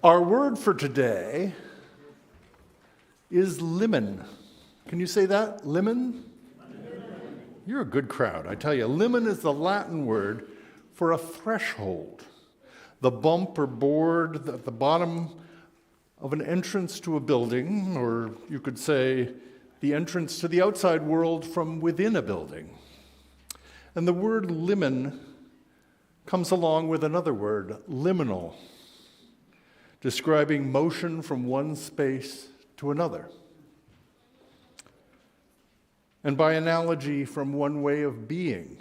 Our word for today is limon. Can you say that? Limon? You're a good crowd, I tell you. Limon is the Latin word for a threshold, the bump or board at the bottom of an entrance to a building, or you could say the entrance to the outside world from within a building. And the word limon comes along with another word, liminal, describing motion from one space to another. And by analogy, from one way of being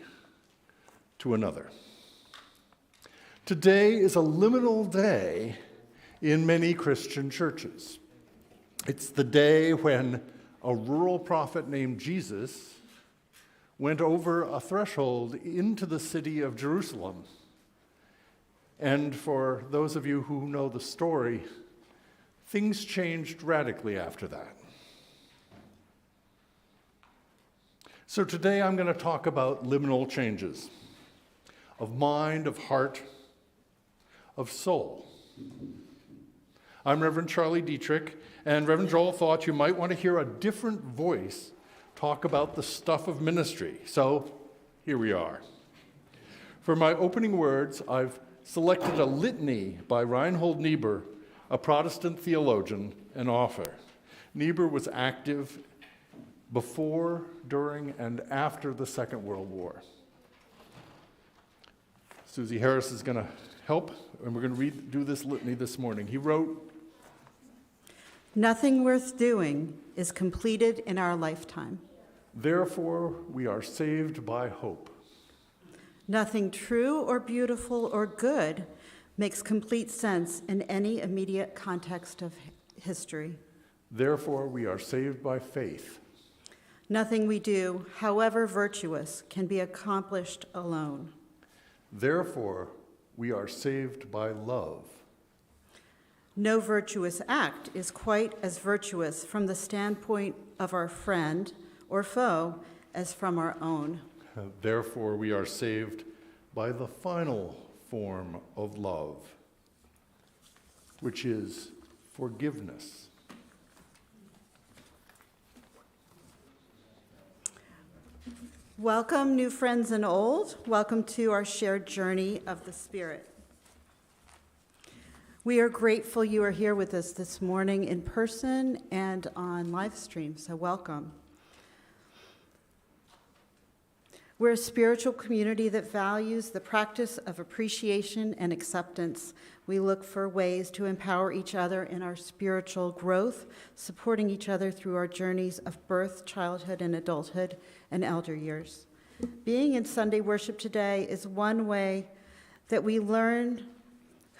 to another. Today is a liminal day in many Christian churches. It's the day when a rural prophet named Jesus went over a threshold into the city of Jerusalem. And for those of you who know the story, things changed radically after that. So today I'm going to talk about liminal changes of mind, of heart, of soul. I'm Reverend Charlie Dieterich, and Reverend Joel thought you might want to hear a different voice talk about the stuff of ministry. So here we are. For my opening words, I've selected a litany by Reinhold Niebuhr, a Protestant theologian and author. Niebuhr was active before, during, and after the Second World War. Susie Harris is going to help, and we're going to do this litany this morning. He wrote, "Nothing worth doing is completed in our lifetime. Therefore, we are saved by hope. Nothing true or beautiful or good makes complete sense in any immediate context of history. Therefore, we are saved by faith. Nothing we do, however virtuous, can be accomplished alone. Therefore, we are saved by love. No virtuous act is quite as virtuous from the standpoint of our friend or foe as from our own. Therefore, we are saved by the final form of love, which is forgiveness." Welcome, new friends and old. Welcome to our shared journey of the Spirit. We are grateful you are here with us this morning in person and on live stream, so welcome. We're a spiritual community that values the practice of appreciation and acceptance. We look for ways to empower each other in our spiritual growth, supporting each other through our journeys of birth, childhood, and adulthood, and elder years. Being in Sunday worship today is one way that we learn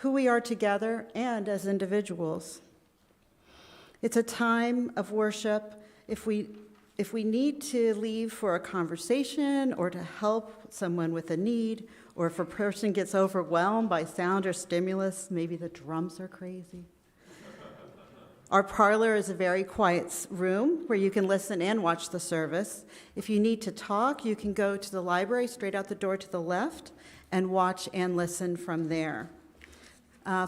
who we are together and as individuals. It's a time of worship. If we need to leave for a conversation or to help someone with a need, or if a person gets overwhelmed by sound or stimulus, maybe the drums are crazy. Our parlor is a very quiet room where you can listen and watch the service. If you need to talk, you can go to the library straight out the door to the left and watch and listen from there.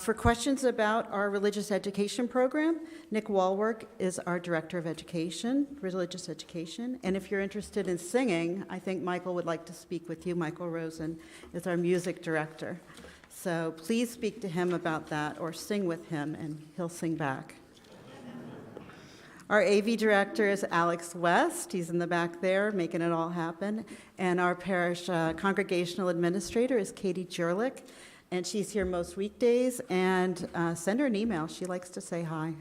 For questions about our religious education program, Nick Walwork is our Director of Education, Religious Education. And if you're interested in singing, I think Michael would like to speak with you. Michael Rosen is our Music Director. So please speak to him about that or sing with him, and he'll sing back. Our AV Director is Alex West. He's in the back there, making it all happen. And our Parish Congregational Administrator is Katie Jurlick. And she's here most weekdays, and send her an email. She likes to say hi.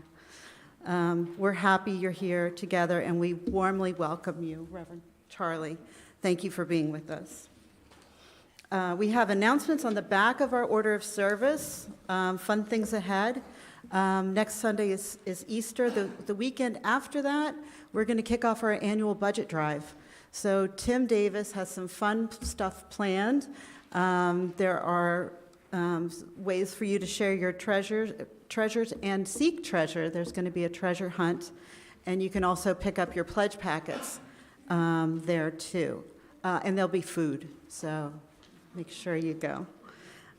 We're happy you're here together, and we warmly welcome you, Reverend Charlie. Thank you for being with us. We have announcements on the back of our order of service, fun things ahead. Next Sunday is Easter. The weekend after that, we're going to kick off our annual budget drive. So Tim Davis has some fun stuff planned. There are ways for you to share your treasures and seek treasure. There's going to be a treasure hunt, and you can also pick up your pledge packets there too. And there'll be food, so make sure you go.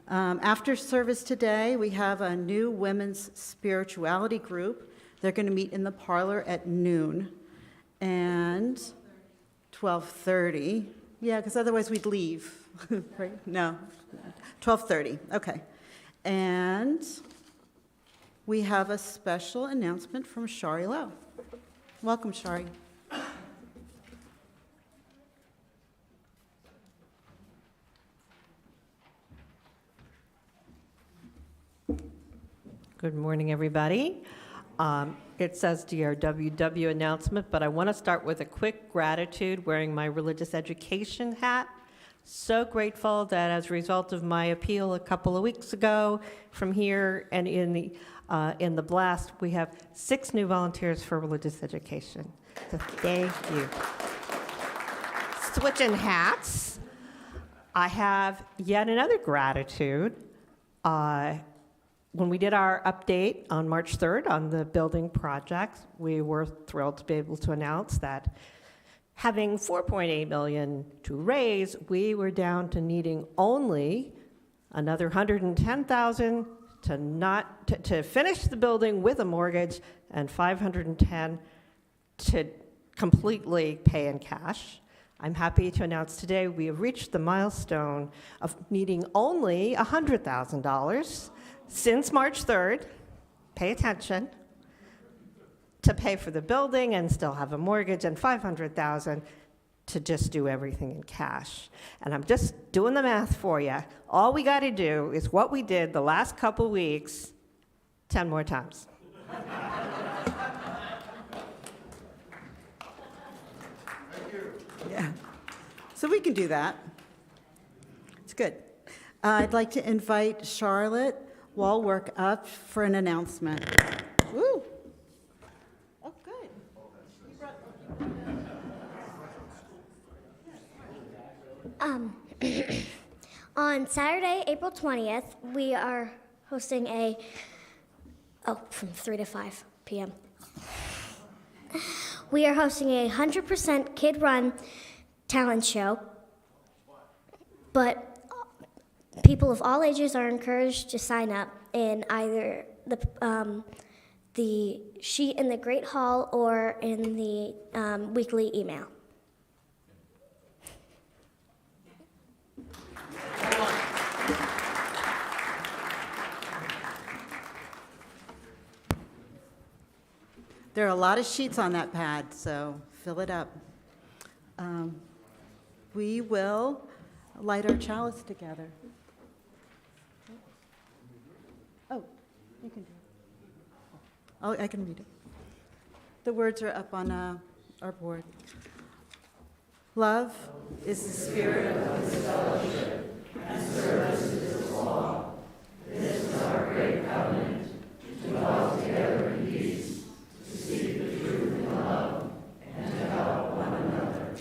After service today, we have a new women's spirituality group. They're going to meet in the parlor at noon and 12:30. Yeah, because otherwise we'd leave, right? No, 12:30, okay. And we have a special announcement from Shari Lowe. Welcome, Shari. Good morning, everybody. It says DRWW announcement, but I want to start with a quick gratitude wearing my religious education hat. So grateful that as a result of my appeal a couple of weeks ago from here and in the blast, we have 6 new volunteers for religious education. So thank you. Switching hats, I have yet another gratitude. When we did our update on March 3rd on the building projects, we were thrilled to be able to announce that having $4.8 million to raise, we were down to needing only another $110,000 to finish the building with a mortgage and $510,000 to completely pay in cash. I'm happy to announce today we have reached the milestone of needing only $100,000 since March 3rd, pay attention, to pay for the building and still have a mortgage, and $500,000 to just do everything in cash. And I'm just doing the math for you. All we got to do is what we did the last couple weeks 10 more times. Yeah. So we can do that. It's good. I'd like to invite Charlotte Walwork up for an announcement. Woo! Oh, good. On Saturday, April 20th, we are hosting from 3 to 5 p.m. We are hosting a 100% kid-run talent show, but people of all ages are encouraged to sign up in either the sheet in the Great Hall or in the weekly email. There are a lot of sheets on that pad, so fill it up. We will light our chalice together. Oh, you can do it. Oh, I can read it. The words are up on our board. Love is the spirit of this fellowship, and service is its law. This is our great covenant, to dwell together in peace, to seek the truth in love, and to help one another.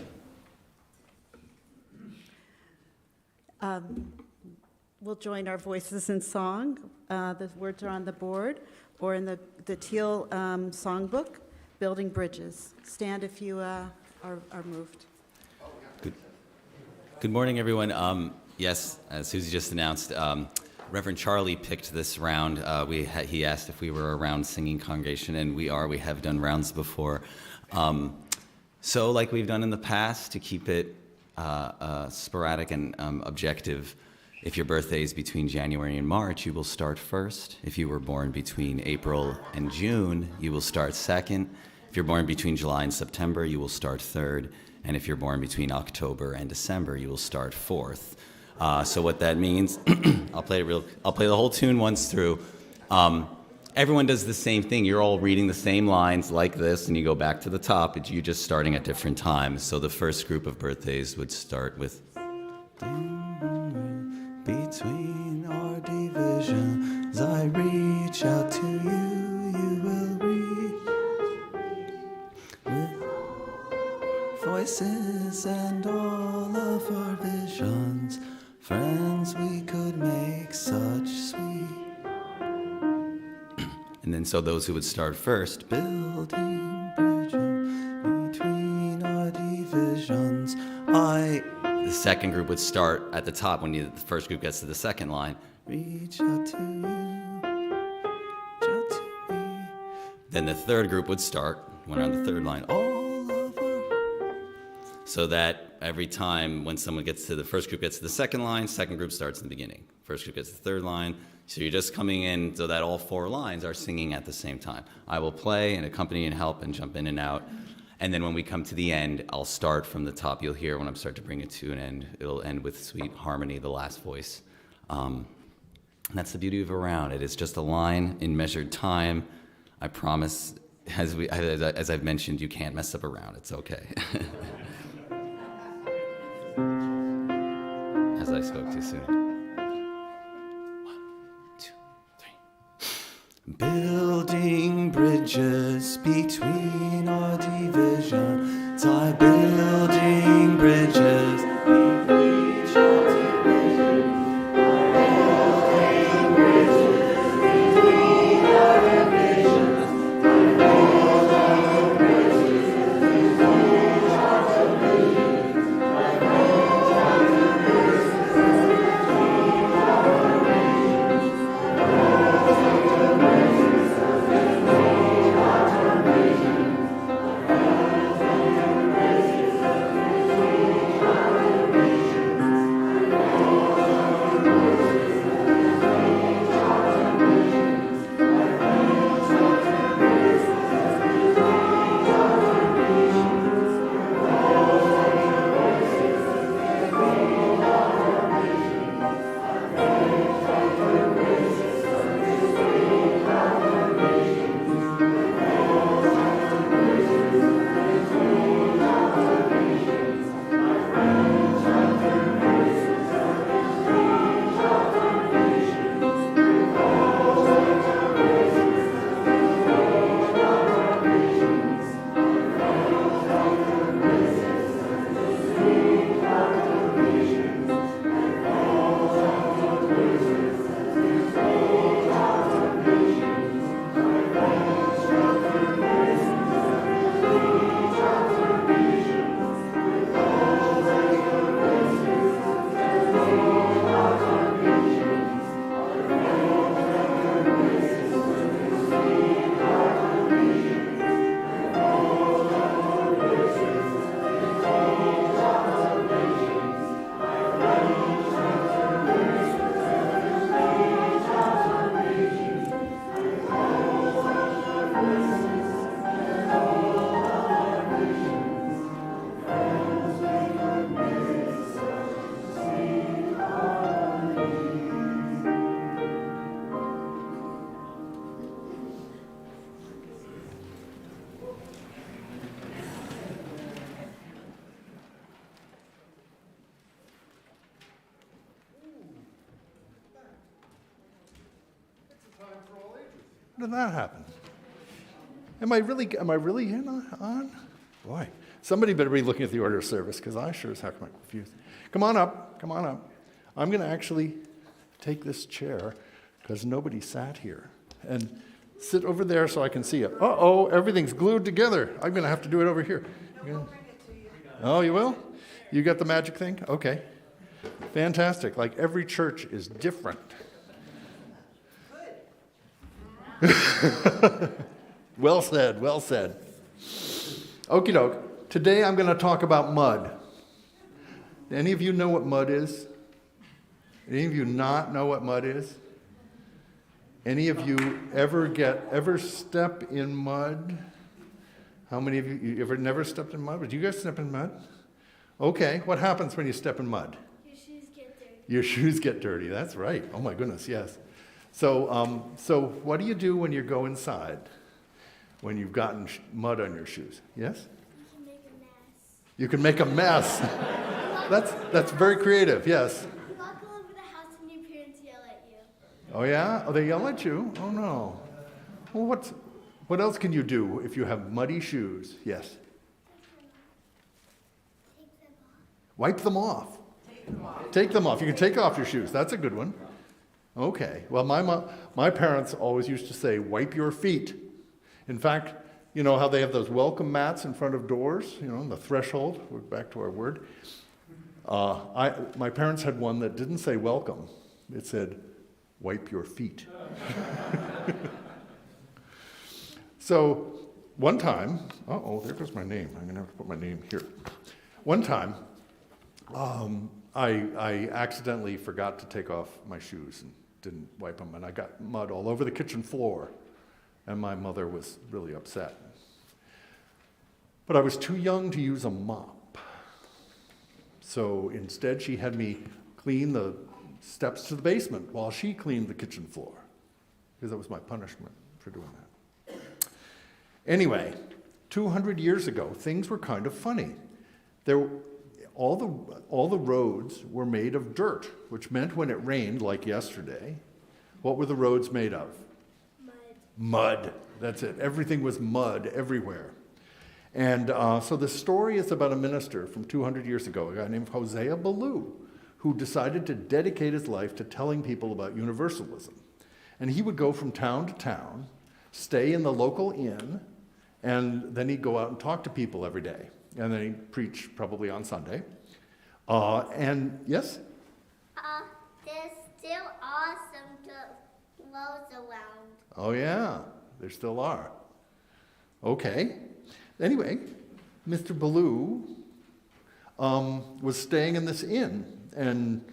We'll join our voices in song. The words are on the board or in the teal songbook, Building Bridges. Stand if you are moved. Good morning, everyone. Yes, as Susie just announced, Reverend Charlie picked this round. He asked if we were a round singing congregation, and we are. We have done rounds before. So like we've done in the past, to keep it sporadic and objective, if your birthday is between January and March, you will start first. If you were born between April and June, you will start second. If you're born between July and September, you will start third. And if you're born between October and December, you will start fourth. So what that means, I'll play the whole tune once through. Everyone does the same thing. You're all reading the same lines like this, and you go back to the top. You're just starting at different times. So the first group of birthdays would start with between our divisions, I reach out to you, you will reach with voices and all of our visions, friends we could make such sweet. And then so those who would start first, building bridges between our divisions, the second group would start at the top when the first group gets to the second line. reach out to you, reach out to me. Then the third group would start, went on the third line, all over. So that every time when someone gets to the first group gets to the second line, second group starts in the beginning. First group gets to the third line. So you're just coming in so that all four lines are singing at the same time. I will play and accompany and help and jump in and out. And then when we come to the end, I'll start from the top. You'll hear when I'm starting to bring it to an end. It'll end with sweet harmony, the last voice. And that's the beauty of a round. It is just a line in measured time. I promise, as I've mentioned, you can't mess up a round. It's okay. As I spoke too soon. Building bridges between our divisions. I'm building bridges between each our divisions. I'm building bridges between our divisions. I'm building bridges between our divisions. I'm building bridges between our How did that happen? Am I really in on? Boy, somebody better be looking at the order of service because I sure as heck am confused. Come on up. I'm going to actually take this chair because nobody sat here and sit over there so I can see it. Uh-oh, everything's glued together. I'm going to have to do it over here. Oh, you will? You got the magic thing? Okay. Fantastic. Like every church is different. Well said, well said. Okie doke. Today I'm going to talk about mud. Any of you know what mud is? Any of you not know what mud is? Any of you ever step in mud? How many of you ever never stepped in mud? Did you guys step in mud? Okay, what happens when you step in mud? Your shoes get dirty. Your shoes get dirty, that's right. Oh my goodness, yes. So what do you do when you go inside? When you've gotten mud on your shoes? Yes? You can make a mess. You can make a mess. That's very creative, yes. You walk all over the house and your parents yell at you. Oh yeah? Oh, they yell at you? Oh no. Well, what else can you do if you have muddy shoes? Yes? Take them off. Wipe them off. Take them off. You can take off your shoes. That's a good one. Okay. Well, my parents always used to say, wipe your feet. In fact, you know how they have those welcome mats in front of doors, the threshold, we're back to our word. My parents had one that didn't say welcome. It said, wipe your feet. So one time, there goes my name. I'm going to have to put my name here. One time, I accidentally forgot to take off my shoes and didn't wipe them, and I got mud all over the kitchen floor, and my mother was really upset. But I was too young to use a mop. So instead, she had me clean the steps to the basement while she cleaned the kitchen floor, because that was my punishment for doing that. Anyway, 200 years ago, things were kind of funny. All the roads were made of dirt, which meant when it rained, like yesterday, what were the roads made of? Mud. That's it. Everything was mud everywhere. And so the story is about a minister from 200 years ago, a guy named Hosea Ballou, who decided to dedicate his life to telling people about Universalism. And he would go from town to town, stay in the local inn, and then he'd go out and talk to people every day. And then he'd preach probably on Sunday. And yes? There's still awesome clothes around. Oh yeah, there still are. Okay. Anyway, Mr. Ballou was staying in this inn, and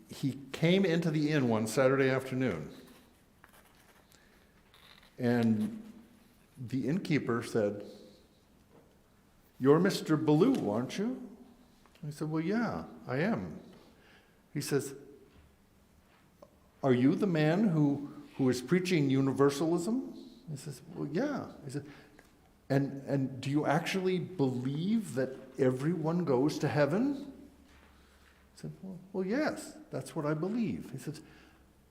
he came into the inn one Saturday afternoon, and the innkeeper said, "You're Mr. Ballou, aren't you?" I said, "Well, yeah, I am." He says, "Are you the man who is preaching universalism?" He says, "Well, yeah." He said, and do you actually believe that everyone goes to heaven?" I said, well, yes, that's what I believe. He says,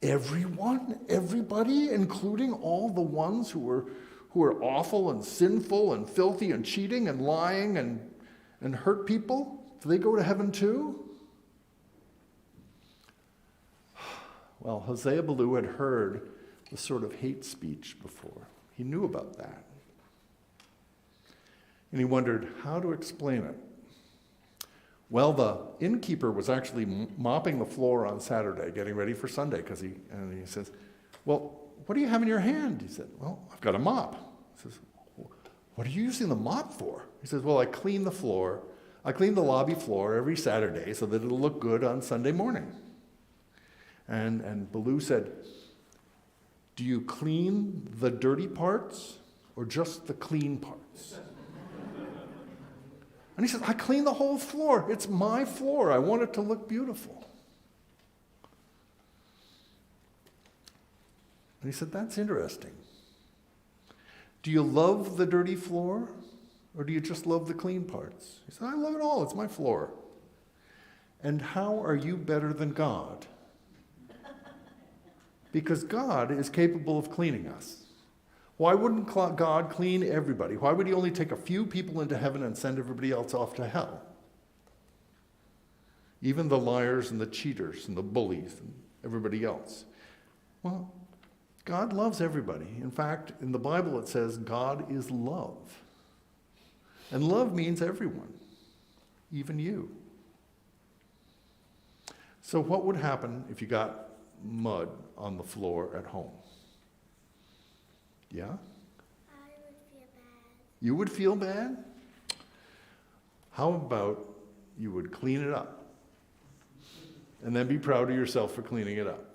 "Everyone? Everybody, including all the ones who are awful and sinful and filthy and cheating and lying and hurt people? Do they go to heaven too?" Well, Hosea Ballou had heard the sort of hate speech before. He knew about that. And he wondered how to explain it. Well, the innkeeper was actually mopping the floor on Saturday, getting ready for Sunday, and he says, "Well, what do you have in your hand?" He said, "Well, I've got a mop." He says, "What are you using the mop for?" He says, "Well, I clean the floor. I clean the lobby floor every Saturday so that it'll look good on Sunday morning." And Ballou said, "Do you clean the dirty parts or just the clean parts?" And he said, "I clean the whole floor. It's my floor. I want it to look beautiful." And he said, "That's interesting. Do you love the dirty floor or do you just love the clean parts?" He said, "I love it all. It's my floor." "And how are you better than God?" Because God is capable of cleaning us. Why wouldn't God clean everybody? Why would he only take a few people into heaven and send everybody else off to hell? Even the liars and the cheaters and the bullies and everybody else. Well, God loves everybody. In fact, in the Bible it says God is love. And love means everyone, even you. So what would happen if you got mud on the floor at home? Yeah? I would feel bad. You would feel bad? How about you would clean it up and then be proud of yourself for cleaning it up?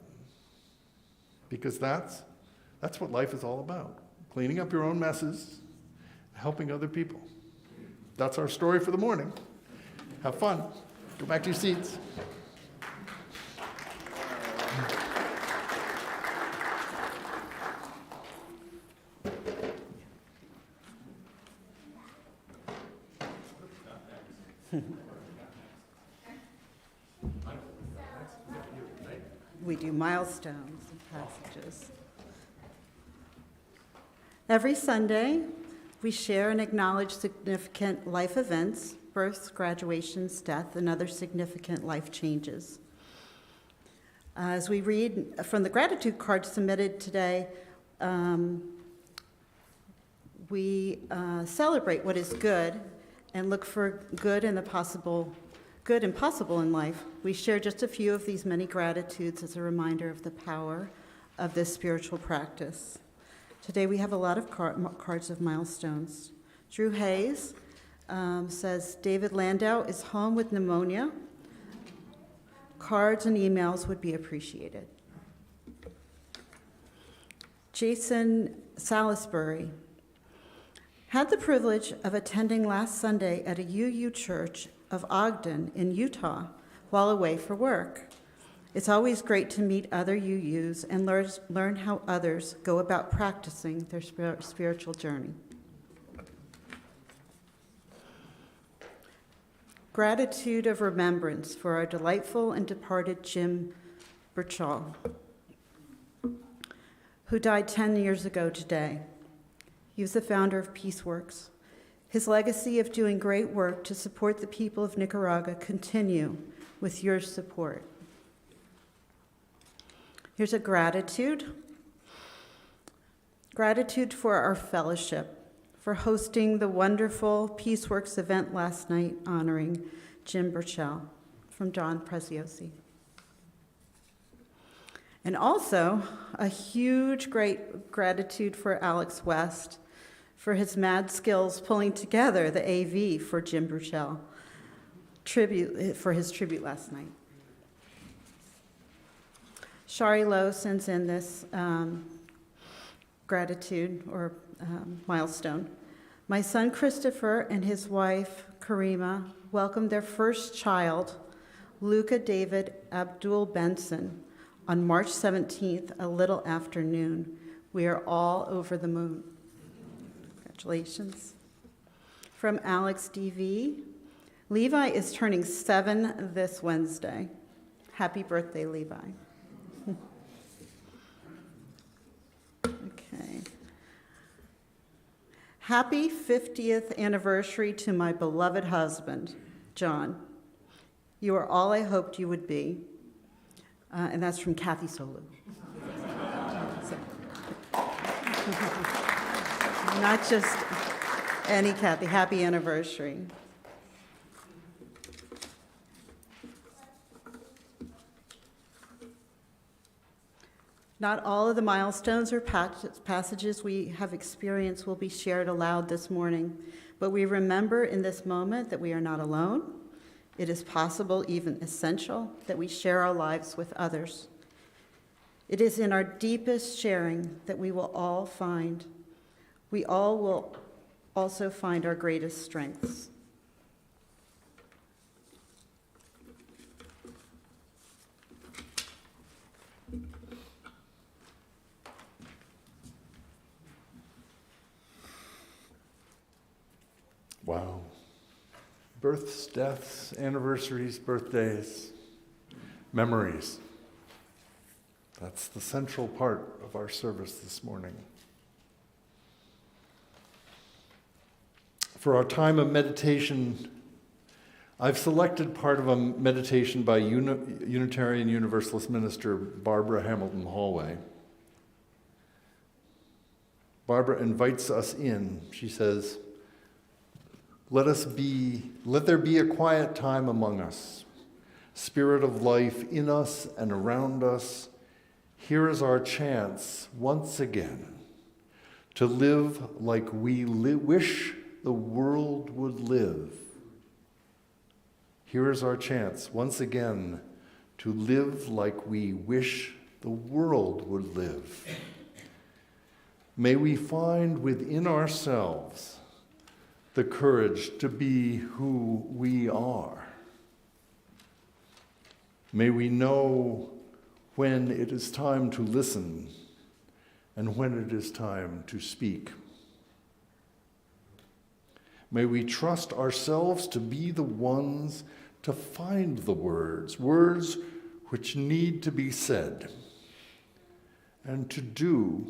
Because that's what life is all about. Cleaning up your own messes, helping other people. That's our story for the morning. Have fun. Go back to your seats. We do milestones and passages. Every Sunday, we share and acknowledge significant life events, births, graduations, death, and other significant life changes. As we read from the gratitude card submitted today, we celebrate what is good and look for good in the possible good and possible in life. We share just a few of these many gratitudes as a reminder of the power of this spiritual practice. Today we have a lot of cards of milestones. Drew Hayes says, David Landau is home with pneumonia. Cards and emails would be appreciated. Jason Salisbury had the privilege of attending last Sunday at a UU church of Ogden in Utah while away for work. It's always great to meet other UUs and learn how others go about practicing their spiritual journey. Gratitude of remembrance for our delightful and departed Jim Burchell, who died 10 years ago today. He was the founder of Peaceworks. His legacy of doing great work to support the people of Nicaragua continue with your support. Here's a gratitude. Gratitude for our fellowship, for hosting the wonderful Peaceworks event last night honoring Jim Burchell, from John Preziosi. And also a huge great gratitude for Alex West for his mad skills pulling together the AV for Jim Burchell for his tribute last night. Shari Lowe sends in this gratitude or milestone. My son Christopher and his wife Karima welcomed their first child, Luca David Abdul Benson, on March 17th, a little after noon. We are all over the moon. Congratulations. From Alex DV, Levi is turning 7 this Wednesday. Happy birthday, Levi. Okay. Happy 50th anniversary to my beloved husband, John. You are all I hoped you would be. And that's from Kathy Solu. Not just any Kathy. Happy anniversary. Not all of the milestones or passages we have experienced will be shared aloud this morning, but we remember in this moment that we are not alone. It is possible, even essential, that we share our lives with others. It is in our deepest sharing that we all will also find our greatest strengths. Wow. Births, deaths, anniversaries, birthdays, memories. That's the central part of our service this morning. For our time of meditation, I've selected part of a meditation by Unitarian Universalist minister Barbara Hamilton Hallway. Barbara invites us in. She says, Let there be a quiet time among us, spirit of life in us and around us. Here is our chance once again to live like we wish the world would live. Here is our chance once again to live like we wish the world would live. May we find within ourselves the courage to be who we are. May we know when it is time to listen and when it is time to speak. May we trust ourselves to be the ones to find the words which need to be said, and to do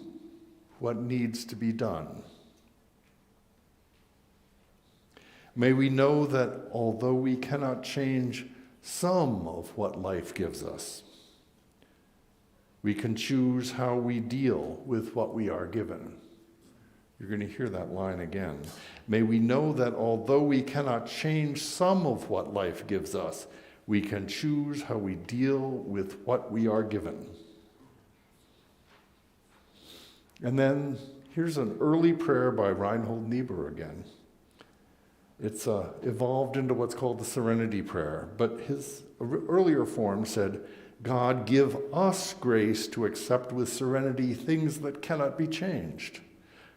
what needs to be done. May we know that although we cannot change some of what life gives us, we can choose how we deal with what we are given. You're going to hear that line again. May we know that although we cannot change some of what life gives us, we can choose how we deal with what we are given. And then here's an early prayer by Reinhold Niebuhr again. It's evolved into what's called the Serenity Prayer, but his earlier form said, God, give us grace to accept with serenity things that cannot be changed,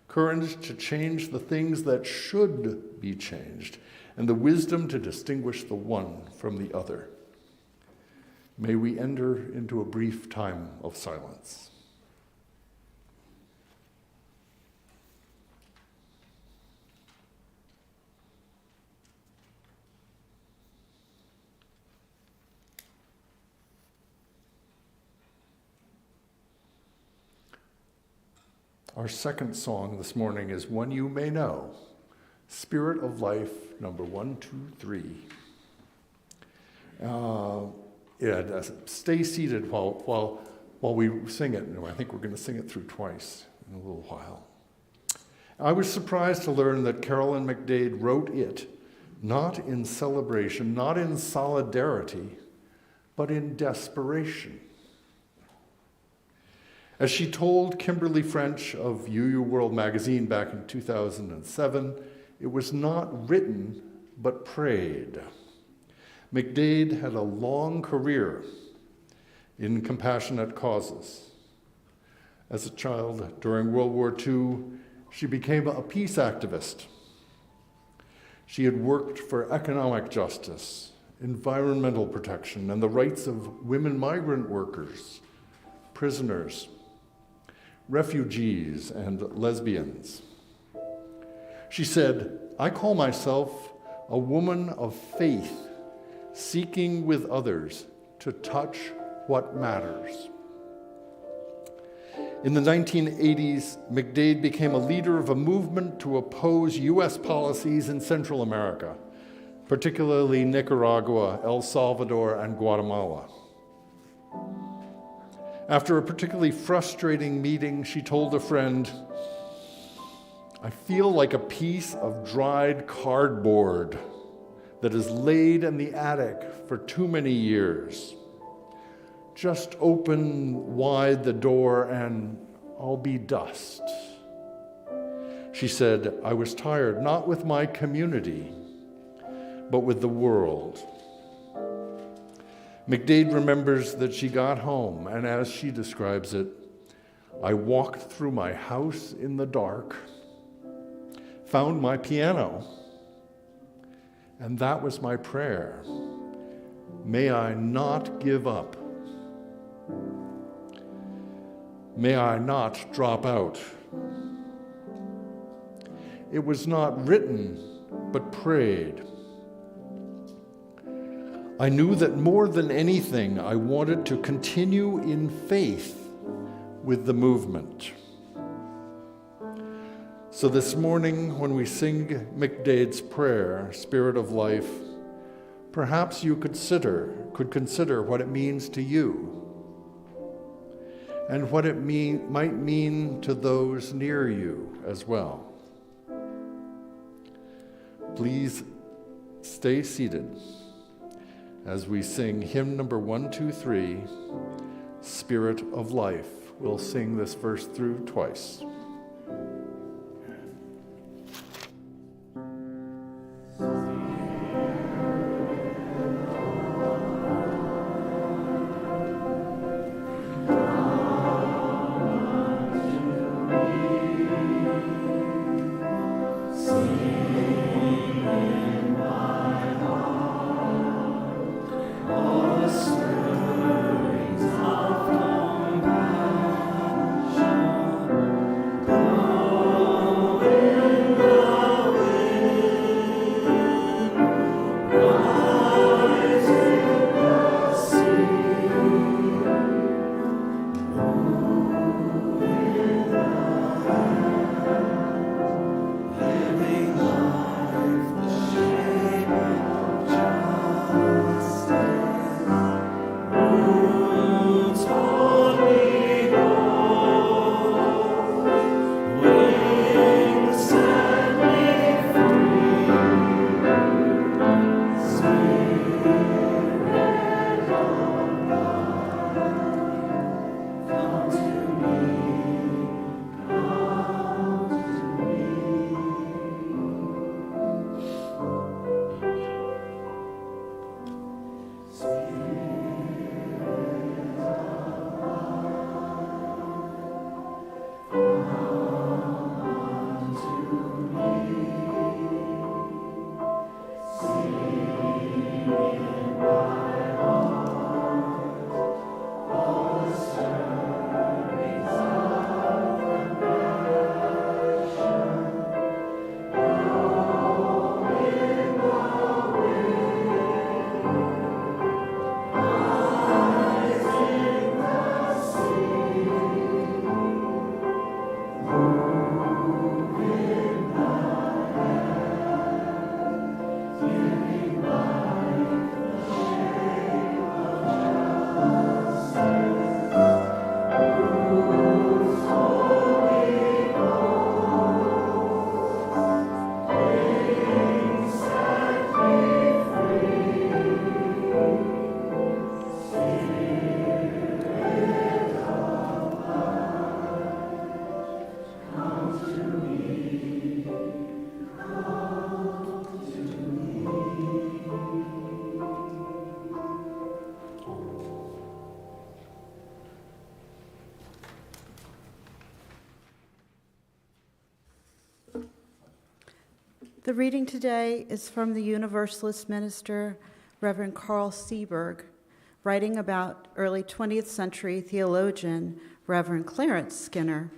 courage to change the things that should be changed, and the wisdom to distinguish the one from the other. May we enter into a brief time of silence. Our second song this morning is One You May Know, Spirit of Life, number 123. Stay seated while we sing it. I think we're going to sing it through twice in a little while. I was surprised to learn that Carolyn McDade wrote it not in celebration, not in solidarity, but in desperation. As she told Kimberly French of UU World magazine back in 2007, it was not written, but prayed. McDade had a long career in compassionate causes. As a child during World War II, she became a peace activist. She had worked for economic justice, environmental protection, and the rights of women migrant workers, prisoners, refugees, and lesbians. She said, I call myself a woman of faith, seeking with others to touch what matters. In the 1980s, McDade became a leader of a movement to oppose U.S. policies in Central America, particularly Nicaragua, El Salvador, and Guatemala. After a particularly frustrating meeting, she told a friend, I feel like a piece of dried cardboard that is laid in the attic for too many years. Just open wide the door and I'll be dust. She said, I was tired, not with my community, but with the world. McDade remembers that she got home, and as she describes it, I walked through my house in the dark, found my piano, and that was my prayer. May I not give up. May I not drop out. It was not written, but prayed. I knew that more than anything, I wanted to continue in faith with the movement. So this morning, when we sing McDade's prayer, Spirit of Life, perhaps you could consider what it means to you and what it might mean to those near you as well. Please stay seated as we sing hymn number 123, Spirit of Life. We'll sing this verse through twice. The reading today is from the Universalist minister, Reverend Carl Seberg, writing about early 20th century theologian, Reverend Clarence Skinner.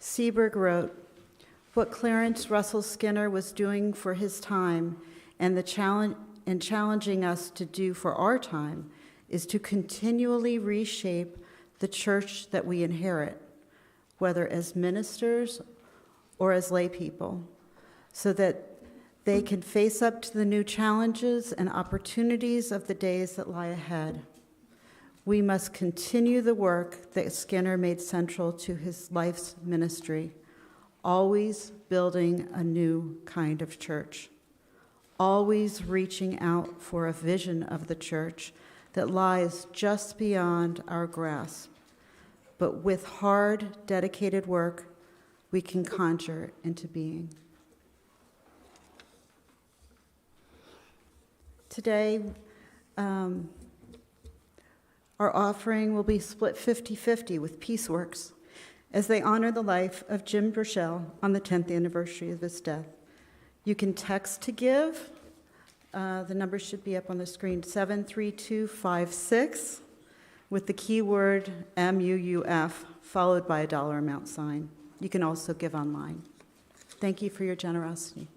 Seberg wrote, "What Clarence Russell Skinner was doing for his time and challenging us to do for our time is to continually reshape the church that we inherit, whether as ministers or as lay people, so that they can face up to the new challenges and opportunities of the days that lie ahead. We must continue the work that Skinner made central to his life's ministry, always building a new kind of church, always reaching out for a vision of the church that lies just beyond our grasp. But with hard, dedicated work, we can conjure into being." Today, our offering will be split 50-50 with Peaceworks as they honor the life of Jim Burchell on the 10th anniversary of his death. You can text to give. The number should be up on the screen, 73256, with the keyword MUUF, followed by a dollar amount sign. You can also give online. Thank you for your generosity.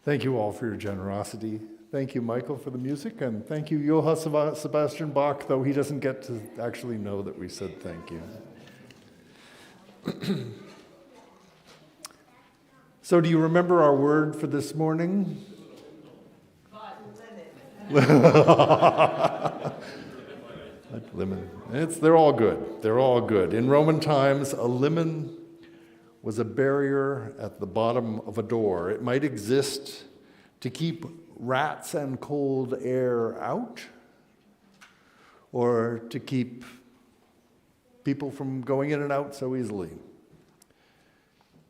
Thank you all for your generosity. Thank you, Michael, for the music, and thank you, Johann Sebastian Bach, though he doesn't get to actually know that we said thank you. So do you remember our word for this morning? Lemon. They're all good. They're all good. In Roman times, a lemon was a barrier at the bottom of a door. It might exist to keep rats and cold air out, or to keep people from going in and out so easily.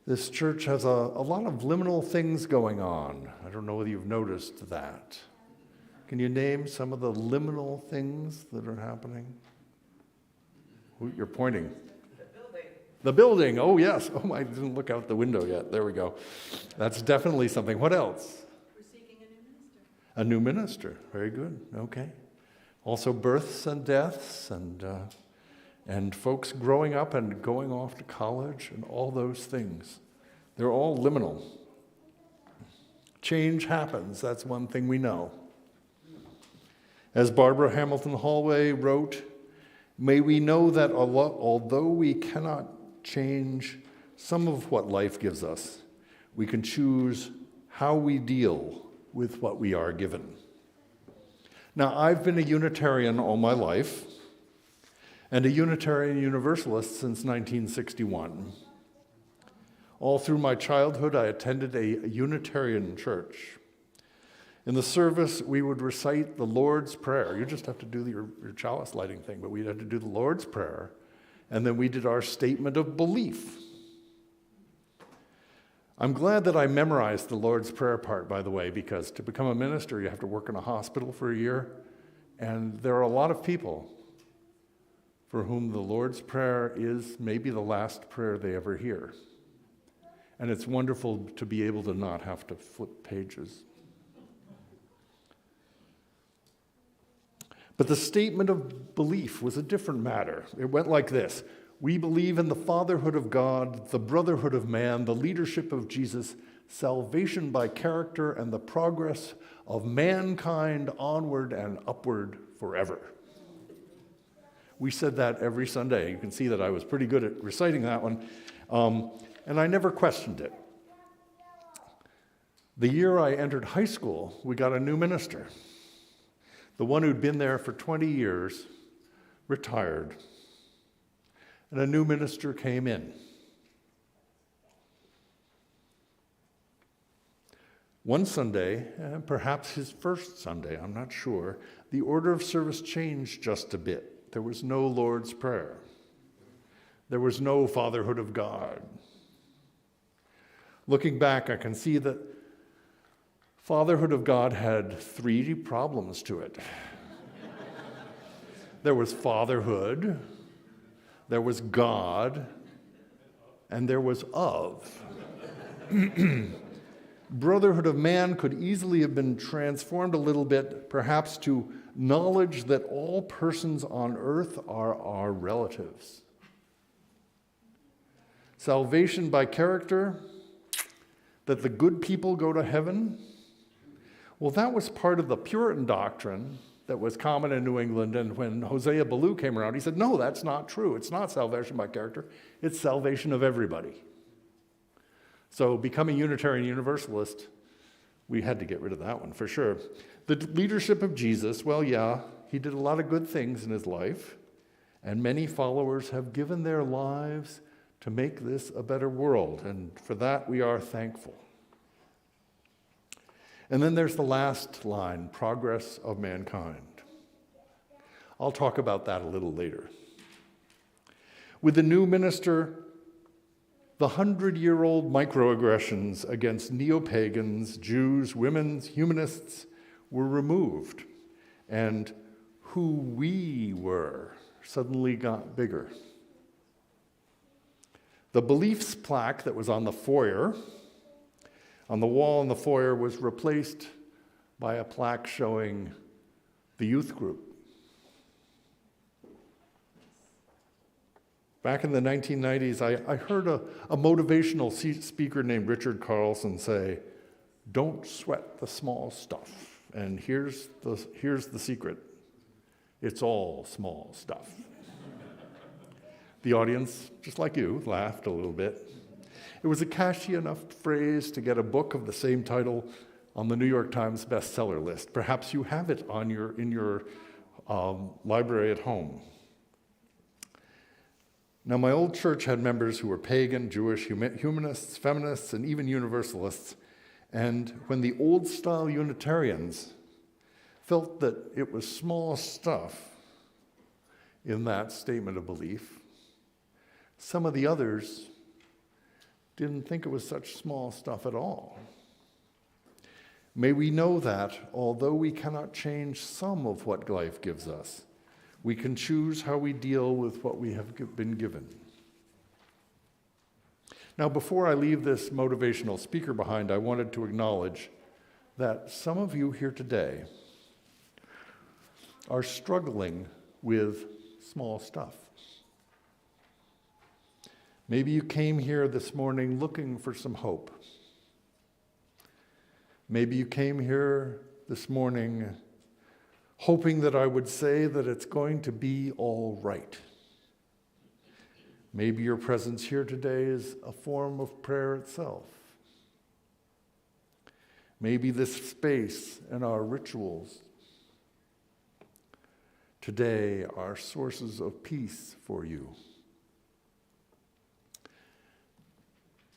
This church has a lot of liminal things going on. I don't know whether you've noticed that. Can you name some of the liminal things that are happening? You're pointing. The building, oh yes. Oh, I didn't look out the window yet. There we go. That's definitely something. What else? We're seeking a new minister. A new minister. Very good. Okay. Also births and deaths and folks growing up and going off to college and all those things. They're all liminal. Change happens. That's one thing we know. As Barbara Hamilton Hallway wrote, may we know that although we cannot change some of what life gives us, we can choose how we deal with what we are given. Now, I've been a Unitarian all my life, and a Unitarian Universalist since 1961. All through my childhood, I attended a Unitarian church. In the service, we would recite the Lord's Prayer. You just have to do your chalice lighting thing, but we had to do the Lord's Prayer, and then we did our statement of belief. I'm glad that I memorized the Lord's Prayer part, by the way, because to become a minister, you have to work in a hospital for a year, and there are a lot of people for whom the Lord's Prayer is maybe the last prayer they ever hear. And it's wonderful to be able to not have to flip pages. But the statement of belief was a different matter. It went like this: we believe in the fatherhood of God, the brotherhood of man, the leadership of Jesus, salvation by character, and the progress of mankind onward and upward forever. We said that every Sunday. You can see that I was pretty good at reciting that one, and I never questioned it. The year I entered high school, we got a new minister. The one who'd been there for 20 years retired, and a new minister came in. One Sunday, perhaps his first Sunday, I'm not sure, the order of service changed just a bit. There was no Lord's Prayer. There was no fatherhood of God. Looking back, I can see that fatherhood of God had 3 problems to it. There was fatherhood, there was God, and there was of. Brotherhood of man could easily have been transformed a little bit, perhaps to knowledge that all persons on earth are our relatives. Salvation by character, that the good people go to heaven. Well, that was part of the Puritan doctrine that was common in New England, and when Hosea Ballou came around, he said, no, that's not true. It's not salvation by character. It's salvation of everybody. So becoming Unitarian Universalist, we had to get rid of that one for sure. The leadership of Jesus, well, yeah, he did a lot of good things in his life, and many followers have given their lives to make this a better world, and for that we are thankful. And then there's the last line, progress of mankind. I'll talk about that a little later. With the new minister, the 100-year-old microaggressions against neo-pagans, Jews, women, humanists were removed, and who we were suddenly got bigger. The beliefs plaque that was on the foyer, on the wall in the foyer, was replaced by a plaque showing the youth group. Back in the 1990s, I heard a motivational speaker named Richard Carlson say, Don't sweat the small stuff. And here's the secret. It's all small stuff. The audience, just like you, laughed a little bit. It was a catchy enough phrase to get a book of the same title on the New York Times bestseller list. Perhaps you have it in your library at home. Now, my old church had members who were pagan, Jewish, humanists, feminists, and even Universalists. And when the old-style Unitarians felt that it was small stuff in that statement of belief, some of the others didn't think it was such small stuff at all. May we know that, although we cannot change some of what life gives us, we can choose how we deal with what we have been given. Now, before I leave this motivational speaker behind, I wanted to acknowledge that some of you here today are struggling with small stuff. Maybe you came here this morning looking for some hope. Maybe you came here this morning hoping that I would say that it's going to be all right. Maybe your presence here today is a form of prayer itself. Maybe this space and our rituals today are sources of peace for you.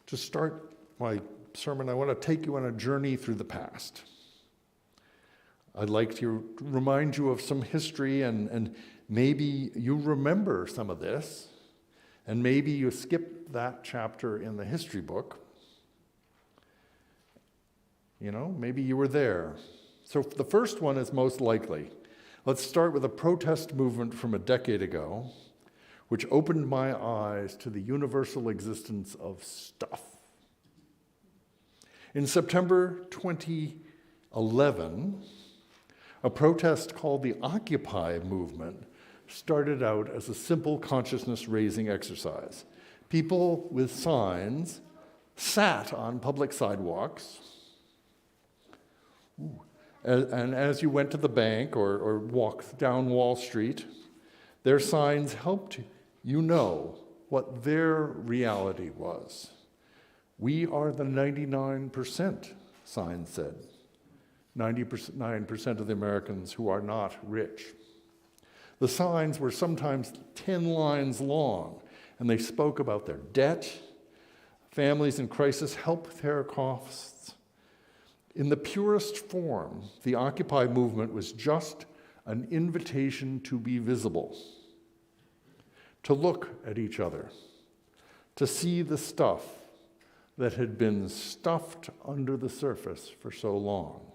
To start my sermon, I want to take you on a journey through the past. I'd like to remind you of some history, and maybe you remember some of this, and maybe you skipped that chapter in the history book. You know, maybe you were there. So the first one is most likely. Let's start with a protest movement from a decade ago, which opened my eyes to the universal existence of stuff. In September 2011, a protest called the Occupy movement started out as a simple consciousness-raising exercise. People with signs sat on public sidewalks, and as you went to the bank or walked down Wall Street, their signs helped you know what their reality was. We are the 99%, signs said. 99% of the Americans who are not rich. The signs were sometimes 10 lines long, and they spoke about their debt, families in crisis, health care costs. In the purest form, the Occupy movement was just an invitation to be visible, to look at each other, to see the stuff that had been stuffed under the surface for so long.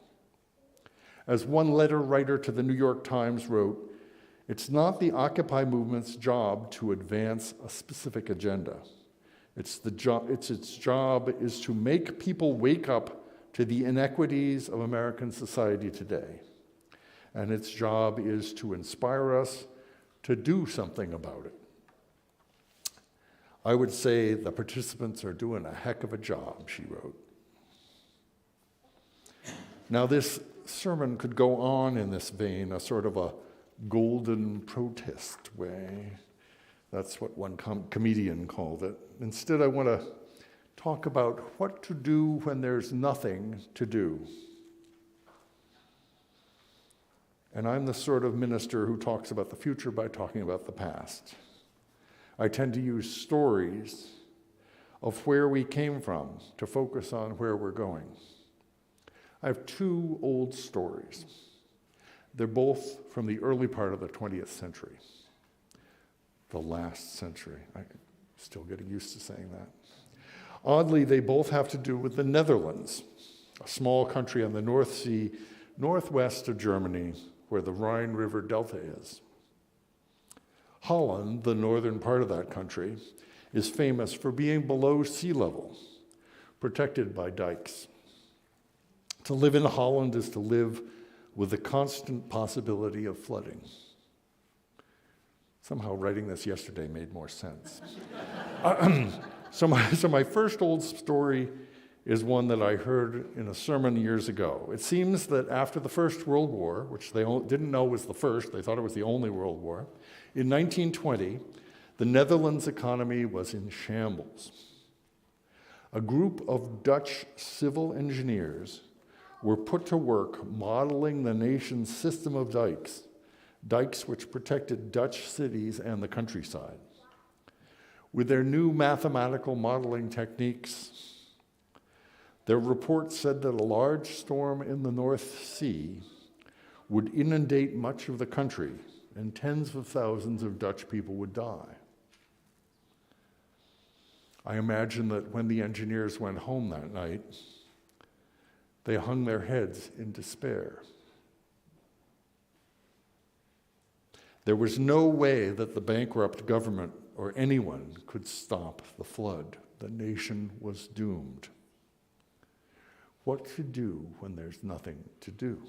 As one letter writer to the New York Times wrote, "It's not the Occupy movement's job to advance a specific agenda. Its job is to make people wake up to the inequities of American society today. And its job is to inspire us to do something about it." I would say the participants are doing a heck of a job, she wrote. Now, this sermon could go on in this vein, a sort of a golden protest way. That's what one comedian called it. Instead, I want to talk about what to do when there's nothing to do. And I'm the sort of minister who talks about the future by talking about the past. I tend to use stories of where we came from to focus on where we're going. I have two old stories. They're both from the early part of the 20th century, the last century. I'm still getting used to saying that. Oddly, they both have to do with the Netherlands, a small country on the North Sea, northwest of Germany, where the Rhine River Delta is. Holland, the northern part of that country, is famous for being below sea level, protected by dikes. To live in Holland is to live with the constant possibility of flooding. Somehow writing this yesterday made more sense. So my first old story is one that I heard in a sermon years ago. It seems that after the First World War, which they didn't know was the first, they thought it was the only World War, in 1920, the Netherlands economy was in shambles. A group of Dutch civil engineers were put to work modeling the nation's system of dikes which protected Dutch cities and the countryside. With their new mathematical modeling techniques, their report said that a large storm in the North Sea would inundate much of the country, and tens of thousands of Dutch people would die. I imagine that when the engineers went home that night, they hung their heads in despair. There was no way that the bankrupt government or anyone could stop the flood. The nation was doomed. What to do when there's nothing to do?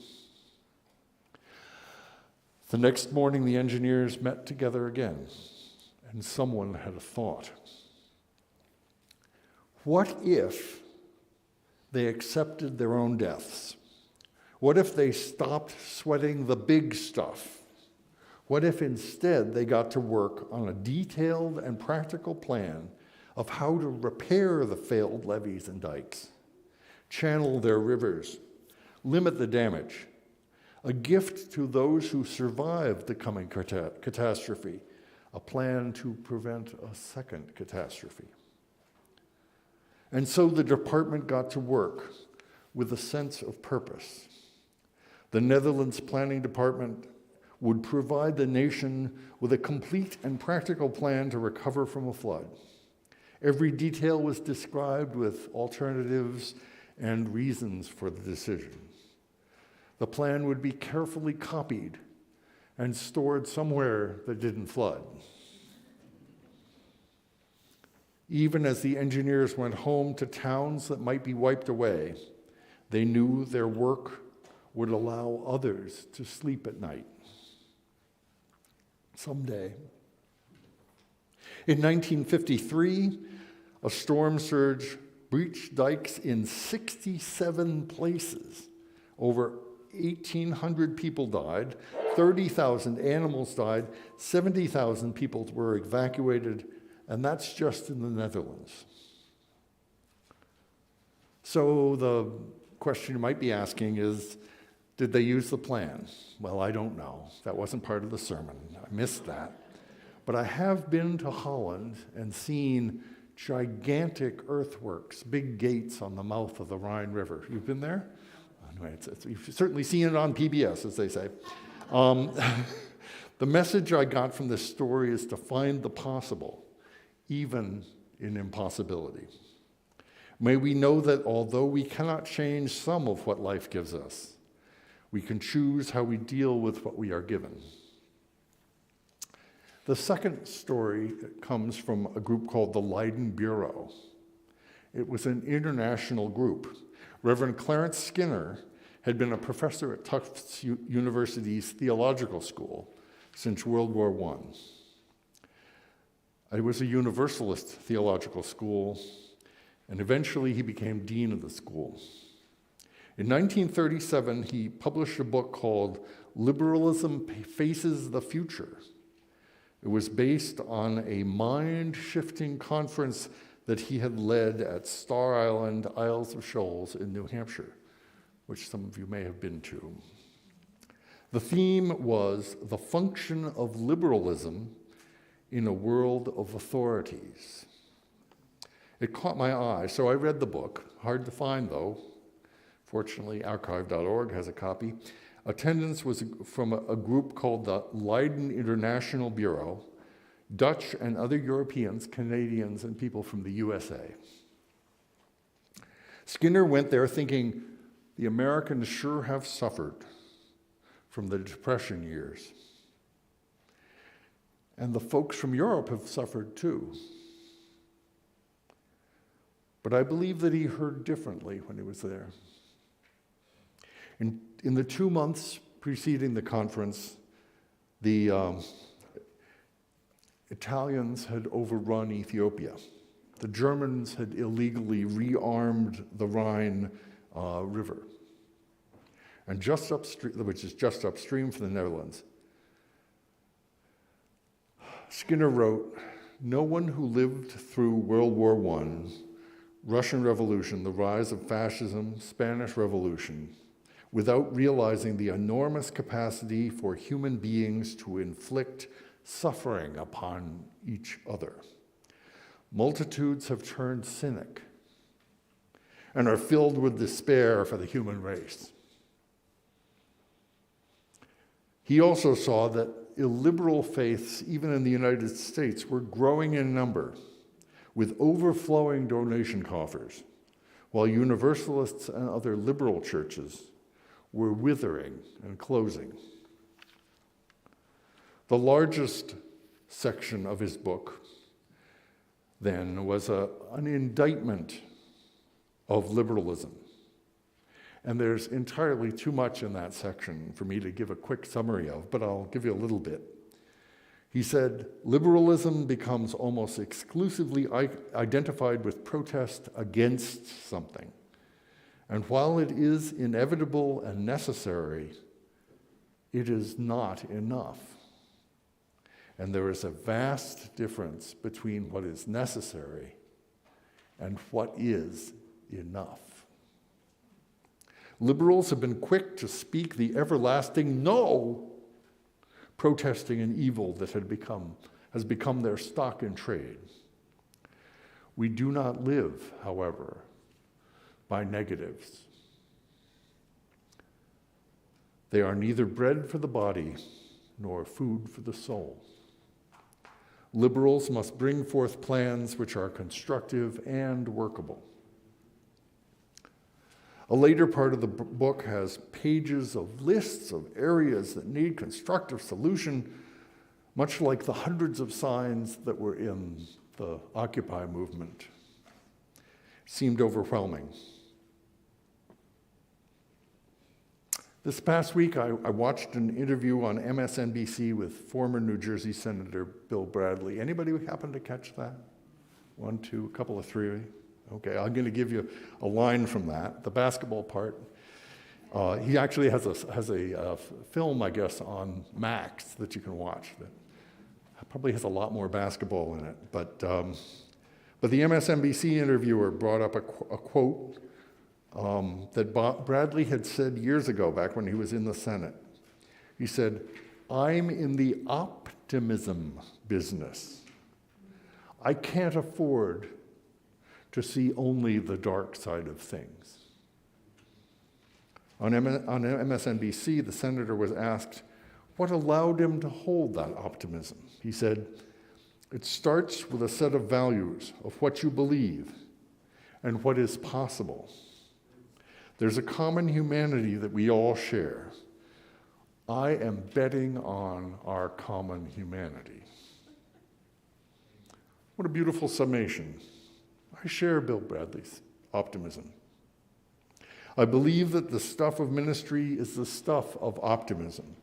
The next morning, the engineers met together again, and someone had a thought. What if they accepted their own deaths? What if they stopped sweating the big stuff? What if instead they got to work on a detailed and practical plan of how to repair the failed levees and dikes, channel their rivers, limit the damage, a gift to those who survived the coming catastrophe, a plan to prevent a second catastrophe? And so the department got to work with a sense of purpose. The Netherlands Planning Department would provide the nation with a complete and practical plan to recover from a flood. Every detail was described with alternatives and reasons for the decision. The plan would be carefully copied and stored somewhere that didn't flood. Even as the engineers went home to towns that might be wiped away, they knew their work would allow others to sleep at night. Someday. In 1953, a storm surge breached dikes in 67 places. Over 1,800 people died, 30,000 animals died, 70,000 people were evacuated, and that's just in the Netherlands. So the question you might be asking is, did they use the plan? Well, I don't know. That wasn't part of the sermon. I missed that. But I have been to Holland and seen gigantic earthworks, big gates on the mouth of the Rhine River. You've been there? Anyway, you've certainly seen it on PBS, as they say. The message I got from this story is to find the possible, even in impossibility. May we know that although we cannot change some of what life gives us, we can choose how we deal with what we are given. The second story comes from a group called the Leiden Bureau. It was an international group. Reverend Clarence Skinner had been a professor at Tufts University's theological school since World War I. It was a Universalist theological school, and eventually he became dean of the school. In 1937, he published a book called Liberalism Faces the Future. It was based on a mind-shifting conference that he had led at Star Island, Isles of Shoals in New Hampshire, which some of you may have been to. The theme was the function of liberalism in a world of authorities. It caught my eye, so I read the book. Hard to find, though. Fortunately, archive.org has a copy. Attendance was from a group called the Leiden International Bureau, Dutch and other Europeans, Canadians, and people from the USA. Skinner went there thinking, the Americans sure have suffered from the Depression years. And the folks from Europe have suffered too. But I believe that he heard differently when he was there. In the 2 months preceding the conference, the Italians had overrun Ethiopia. The Germans had illegally rearmed the Rhine River, and just upstream, which is just upstream from the Netherlands. Skinner wrote, "No one who lived through World War I, Russian Revolution, the rise of fascism, Spanish Revolution, without realizing the enormous capacity for human beings to inflict suffering upon each other. Multitudes have turned cynic and are filled with despair for the human race." He also saw that illiberal faiths, even in the United States, were growing in number, with overflowing donation coffers, while Universalists and other liberal churches were withering and closing. The largest section of his book then was an indictment of liberalism. And there's entirely too much in that section for me to give a quick summary of, but I'll give you a little bit. He said, liberalism becomes almost exclusively identified with protest against something. And while it is inevitable and necessary, it is not enough. And there is a vast difference between what is necessary and what is enough. Liberals have been quick to speak the everlasting no, protesting an evil that has become their stock in trade. We do not live, however, by negatives. They are neither bread for the body nor food for the soul. Liberals must bring forth plans which are constructive and workable. A later part of the book has pages of lists of areas that need constructive solution, much like the hundreds of signs that were in the Occupy movement. It seemed overwhelming. This past week, I watched an interview on MSNBC with former New Jersey Senator Bill Bradley. Anybody happen to catch that? One, two, a couple of three. Okay, I'm going to give you a line from that, the basketball part. He actually has a film, I guess, on Max that you can watch that probably has a lot more basketball in it. But the MSNBC interviewer brought up a quote that Bradley had said years ago, back when he was in the Senate. He said, "I'm in the optimism business. I can't afford to see only the dark side of things." On MSNBC, the senator was asked what allowed him to hold that optimism. He said, "It starts with a set of values of what you believe and what is possible. There's a common humanity that we all share. I am betting on our common humanity." What a beautiful summation. I share Bill Bradley's optimism. I believe that the stuff of ministry is the stuff of optimism,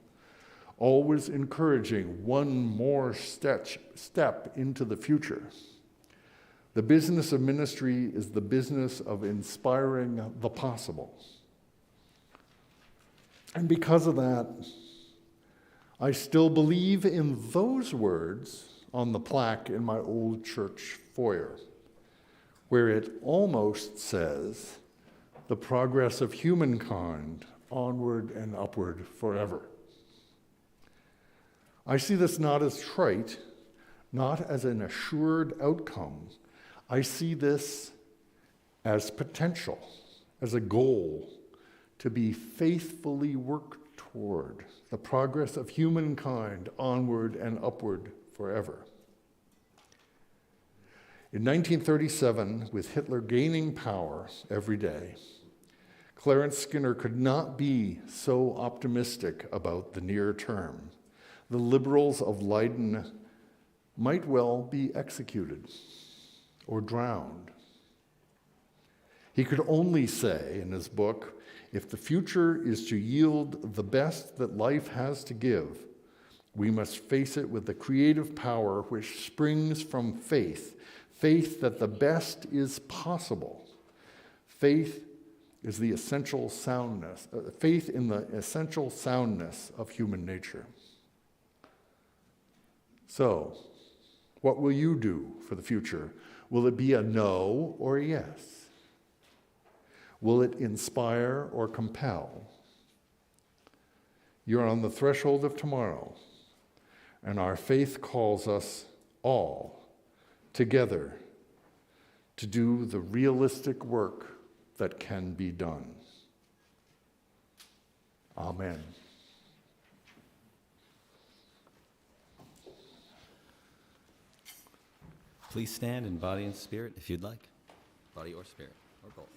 always encouraging one more step into the future. The business of ministry is the business of inspiring the possible. And because of that, I still believe in those words on the plaque in my old church foyer, where it almost says, "The progress of humankind, onward and upward forever." I see this not as trite, not as an assured outcome. I see this as potential, as a goal to be faithfully worked toward the progress of humankind, onward and upward forever. In 1937, with Hitler gaining power every day, Clarence Skinner could not be so optimistic about the near term. The liberals of Leiden might well be executed or drowned. He could only say in his book, if the future is to yield the best that life has to give, we must face it with the creative power which springs from faith, faith that the best is possible. Faith is the essential soundness, faith in the essential soundness of human nature. So, what will you do for the future? Will it be a no or a yes? Will it inspire or compel? You're on the threshold of tomorrow, and our faith calls us all together to do the realistic work that can be done. Amen. Please stand in body and spirit if you'd like. Body or spirit, or both.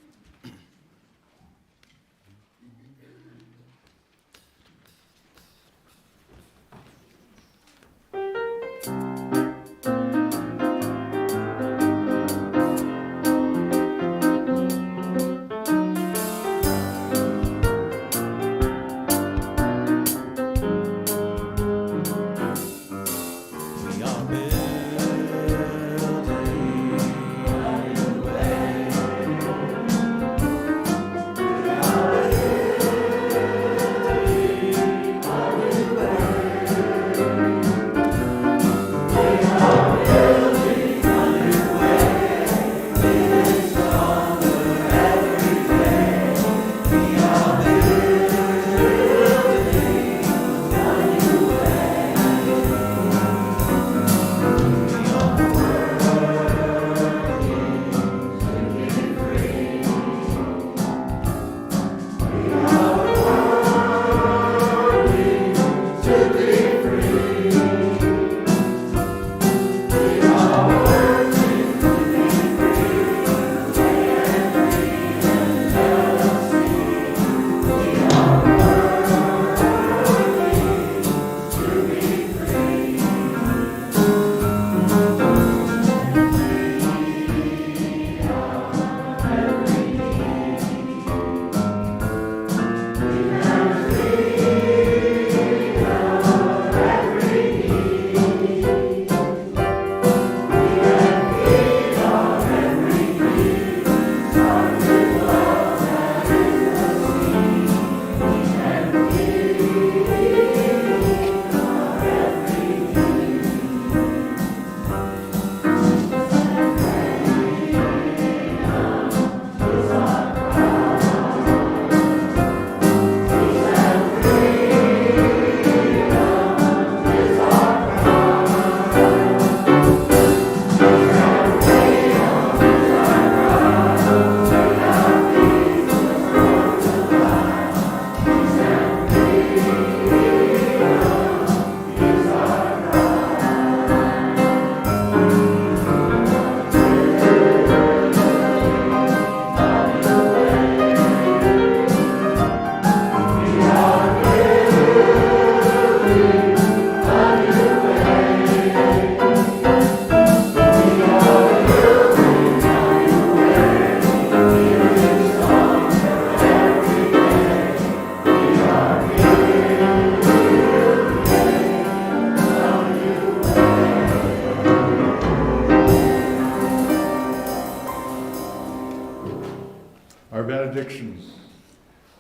Benediction.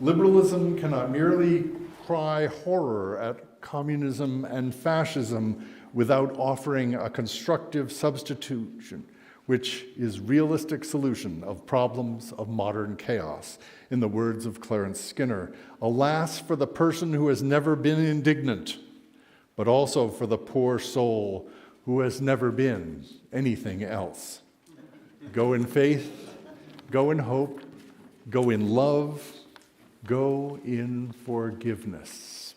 Liberalism cannot merely cry horror at communism and fascism without offering a constructive substitution, which is realistic solution of problems of modern chaos. In the words of Clarence Skinner, alas for the person who has never been indignant, but also for the poor soul who has never been anything else. Go in faith, go in hope, go in love, go in forgiveness.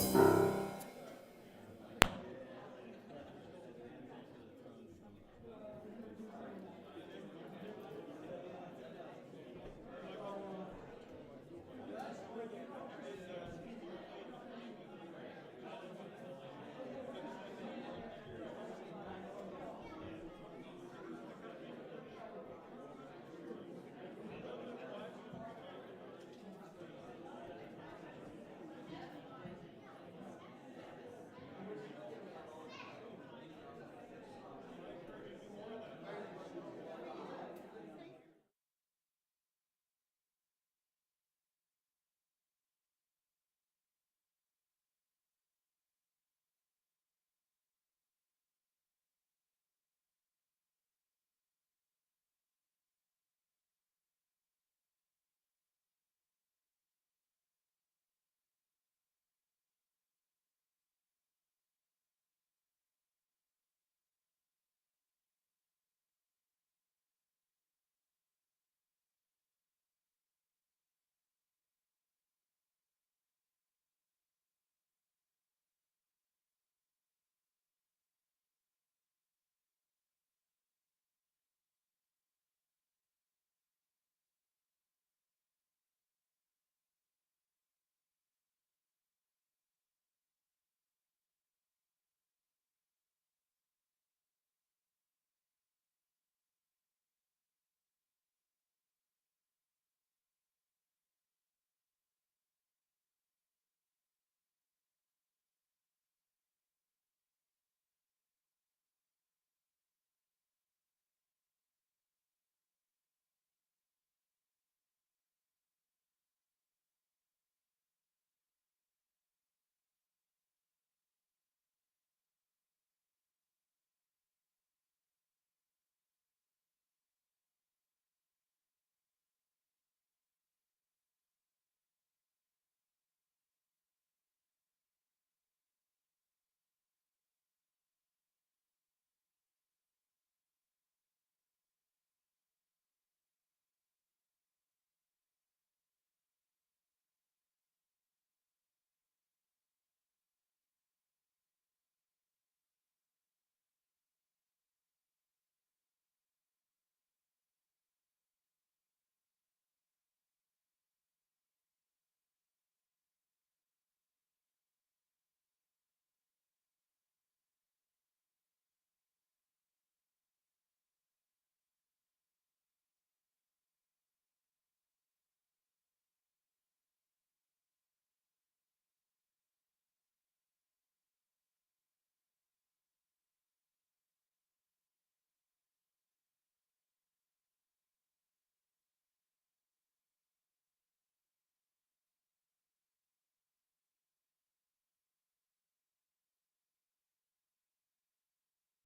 bad.